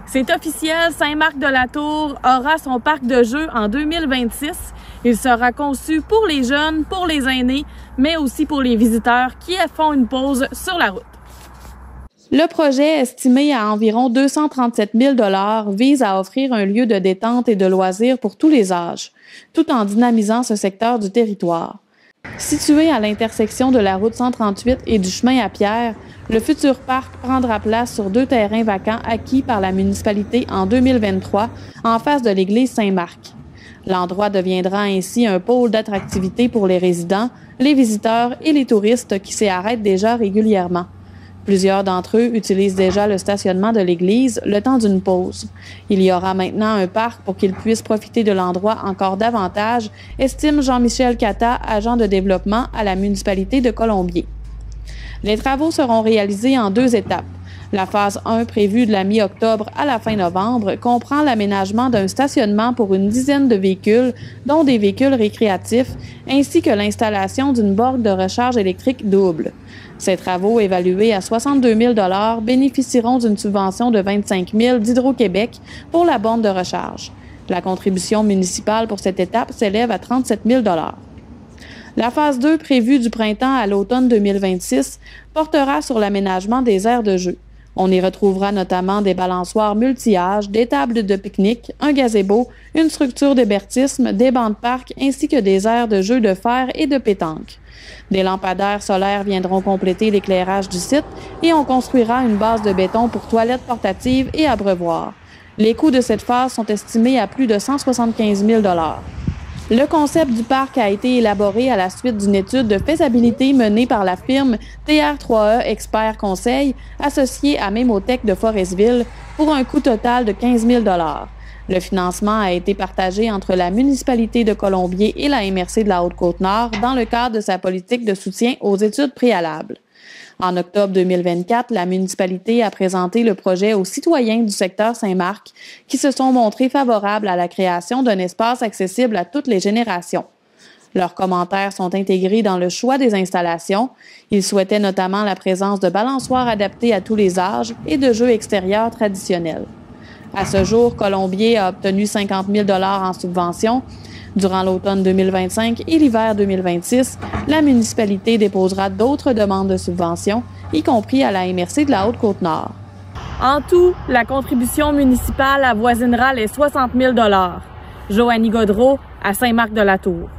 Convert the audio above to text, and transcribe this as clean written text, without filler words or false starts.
C'est officiel, Saint-Marc-de-la-Tour aura son parc de jeux en 2026. Il sera conçu pour les jeunes, pour les aînés, mais aussi pour les visiteurs qui font une pause sur la route. Le projet, estimé à environ 237 000 $, vise à offrir un lieu de détente et de loisirs pour tous les âges, tout en dynamisant ce secteur du territoire. Situé à l'intersection de la route 138 et du chemin à Pierre, le futur parc prendra place sur 2 terrains vacants acquis par la municipalité en 2023 en face de l'église Saint-Marc. L'endroit deviendra ainsi un pôle d'attractivité pour les résidents, les visiteurs et les touristes qui s'y arrêtent déjà régulièrement. Plusieurs d'entre eux utilisent déjà le stationnement de l'église le temps d'une pause. Il y aura maintenant un parc pour qu'ils puissent profiter de l'endroit encore davantage, estime Jean-Michel Cata, agent de développement à la municipalité de Colombier. Les travaux seront réalisés en 2 étapes. La phase 1, prévue de la mi-octobre à la fin novembre, comprend l'aménagement d'un stationnement pour une dizaine de véhicules, dont des véhicules récréatifs, ainsi que l'installation d'une borne de recharge électrique double. Ces travaux, évalués à 62 000 $, bénéficieront d'une subvention de 25 000 $ d'Hydro-Québec pour la borne de recharge. La contribution municipale pour cette étape s'élève à 37 000 $. La phase 2, prévue du printemps à l'automne 2026, portera sur l'aménagement des aires de jeu. On y retrouvera notamment des balançoires multi-âges, des tables de pique-nique, un gazebo, une structure d'hébertisme, des bancs de parc ainsi que des aires de jeux de fer et de pétanque. Des lampadaires solaires viendront compléter l'éclairage du site et on construira une base de béton pour toilettes portatives et abreuvoirs. Les coûts de cette phase sont estimés à plus de 175 000 $. Le concept du parc a été élaboré à la suite d'une étude de faisabilité menée par la firme TR3E Expert Conseil, associée à Mémotech de Forestville, pour un coût total de 15 000 $. Le financement a été partagé entre la municipalité de Colombier et la MRC de la Haute-Côte-Nord dans le cadre de sa politique de soutien aux études préalables. En octobre 2024, la municipalité a présenté le projet aux citoyens du secteur Saint-Marc qui se sont montrés favorables à la création d'un espace accessible à toutes les générations. Leurs commentaires sont intégrés dans le choix des installations. Ils souhaitaient notamment la présence de balançoires adaptés à tous les âges et de jeux extérieurs traditionnels. À ce jour, Colombier a obtenu 50 000 $ en subvention. Durant l'automne 2025 et l'hiver 2026, la municipalité déposera d'autres demandes de subvention, y compris à la MRC de la Haute-Côte-Nord. En tout, la contribution municipale avoisinera les 60 000 $. Joanie Gaudreau, à Saint-Marc-de-la-Tour.